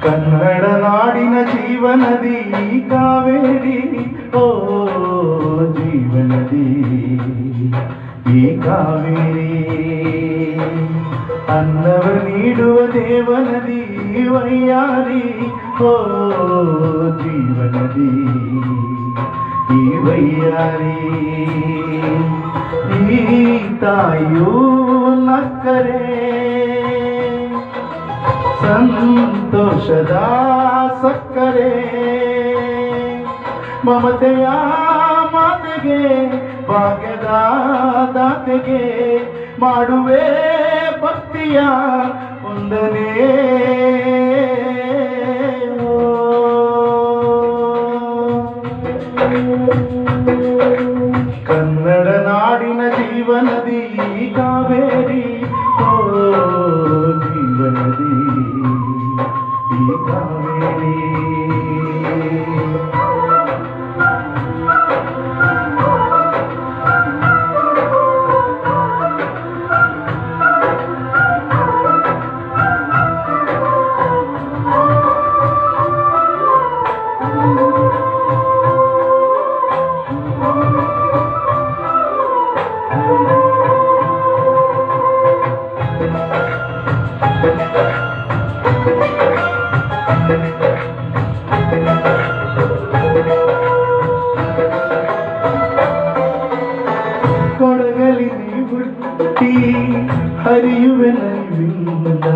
ಕನ್ನಡ ನಾಡಿನ ಜೀವನದಿ ಕಾವೇರಿ, ಓ ಜೀವನದಿ ಈ ಕಾವೇರಿ, ಅನ್ನವ ನೀಡುವ ದೇವನದಿ ವೈಯಾರಿ, ಓ ಜೀವನದಿ ಈ ವೈಯಾರಿ. ಈ ತಾಯಿಯೂ ನಕ್ಕರೆ ಸಂತೋಷದ ಸಕ್ಕರೆ, ಮಮತೆಯ ಮಾತೆಗೆ ಭಾಗ್ಯದ ದಾತೆಗೆ ಮಾಡುವೆ ಭಕ್ತಿಯ ವಂದನೆ. ಕನ್ನಡ ನಾಡಿನ ಜೀವನದಿ ಕಾವೇರಿ, ಓ ಜೀವನದಿ ಈ ಕಾವೇರಿ. ಕೊಡಗಲಿ ಹುಟ್ಟಿ ಹರಿಯುವೆ ನೈವಿಂದ,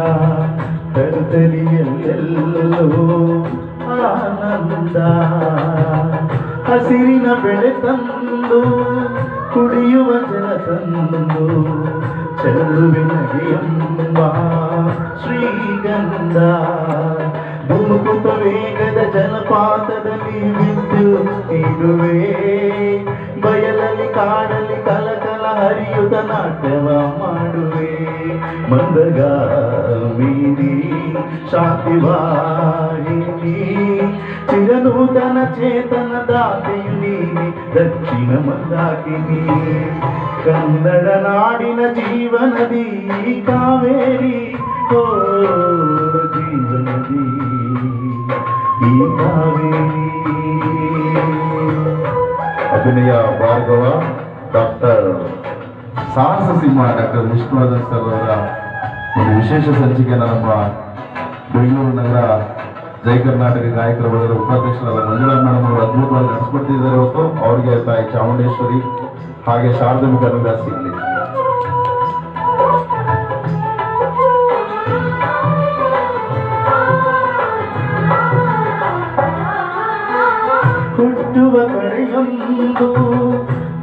ಕರ್ತಲಿಯಲ್ಲೆಲ್ಲೋ ಆನಂದ. ಹಸಿರಿನ ಬೆಳೆ ತಂದು ಕುಡಿಯುವ ಜಲ ತಂದು ಚೆಲ್ಲುವೆ ನಗೆಯೆಂಬ ಶ್ರೀಗಂಧ. ಧುಮುಕುತ ವೇಗದ ಜಲಪಾತದಲ್ಲಿ ಬಿದ್ದು ಇಡುವೆ, ಬಯಲಲ್ಲಿ ಕಾಡಲ್ಲಿ ಕಲಕಲ ಹರಿಯುತ್ತ ನಾಟ್ಯವ ಮಾಡುವೆ. ಮಂದಗಾಮಿನಿ ಶಾಂತಿವಾಹಿನಿ, ಚಿರನೂತನ ಚೇತನ ದಾತೆಯು ನೀನೆ ದಕ್ಷಿಣ ಮಂದಾಕಿನಿ. ಕನ್ನಡ ನಾಡಿನ ಜೀವನದಿ ಕಾವೇರಿ, ಓ ಜೀವನದಿ ಈ ಕಾವೇರಿ. ಅಭಿನಯ ಭಾರ್ಗವ ಡಾಕ್ಟರ್ ಸಾಹಸ ಸಿಂಹ ಡಾಕ್ಟರ್ ವಿಷ್ಣುವರ್ಧನ್ ಸರ್ ಅವರ ಒಂದು ವಿಶೇಷ ಸಂಚಿಕೆಯನ್ನು ನಮ್ಮ ಬೆಂಗಳೂರು ನಗರ ಜೈ ಕರ್ನಾಟಕ ಗಾಯಕರ ಬಳಗದ ಉಪಾಧ್ಯಕ್ಷರಾದ ಮಂಜುಳಾ ಮೇಡಮ್ ಅವರು ಅದ್ಭುತವಾಗಿ ನಡೆಸಿಕೊಡ್ತಿದ್ದಾರೆ. ಇವತ್ತು ಅವರಿಗೆ ತಾಯಿ ಚಾಮುಂಡೇಶ್ವರಿ ಹಾಗೆ ಶಾರದಾಂಬಿಕಾ ಅನುಗ್ರಹ ಸಿಗಲಿ. ಹುಟ್ಟುವ ಕಡೆಯೊಂದು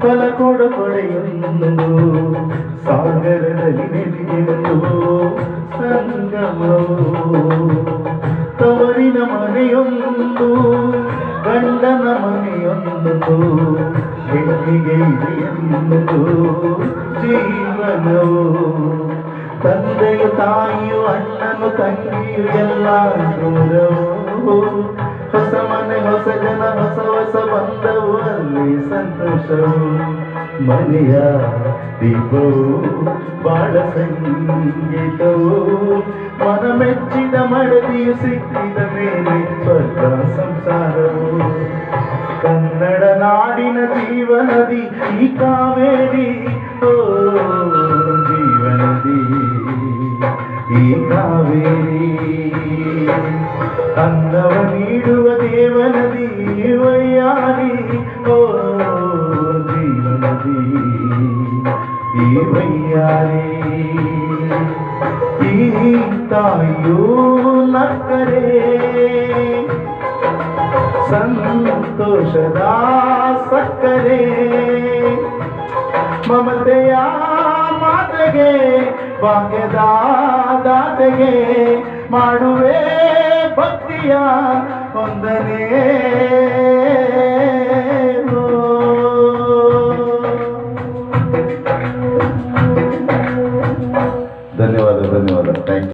ಫಲಕೊಡ ಕೊಡೆಯೊಂದು, ಸಾಗರದಲ್ಲಿ ನೆಲೆಯೊಂದು ಸಂಗಮವು. ತವರಿನ ಮನೆಯೊಂದು ಗಂಡನ ಮನೆಯೊಂದು, ಹೆಣ್ಣಿಗೆ ಇದೆಯೊಂದು ಜೀವನವು. ತಂದೆಯು ತಾಯಿಯು ಅಣ್ಣನು ತಂಗಿಯು ಎಲ್ಲ ದೂರವು. ಹೊಸ ಮನೆ ಹೊಸ ಜನ ಹೊಸ ಹೊಸ ಬಂದವು, ಅಲ್ಲಿ ಸಂತೋಷವು. ಮನೆಯ ದೀಪವು ಬಾಳ ಸಂಗೀತವು, ಮನ ಮೆಚ್ಚಿದ ಮಡದಿಯು ಸಿಕ್ಕಿದ ಮೇಲೆ ಸ್ವರ್ಗ ಸಂಸಾರವು. ಕನ್ನಡ ನಾಡಿನ ಜೀವನದಿ ಈ ಕಾವೇರಿ, ಓ ಜೀವನದಿ ಈ ಕಾವೇರಿ ಅನ್ನವ ನೀಡುವ ದೇವನದಿ ವಯ್ಯಾರಿ ಓ ಜೀವನದಿ ಈ ವಯ್ಯಾರಿ ಈ ತಾಯಿಯೂ ನಕ್ಕರೆ ಸಂತೋಷದ ಸಕ್ಕರೆ ಮಮತೆಯ ಮಾತೆಗೆ ಭಾಗ್ಯದ ದಾತೆಗೆ ಮಾಡುವೆ ಭಕ್ತಿಯ ವಂದನೆ ಧನ್ಯವಾದ ಥ್ಯಾಂಕ್ ಯು.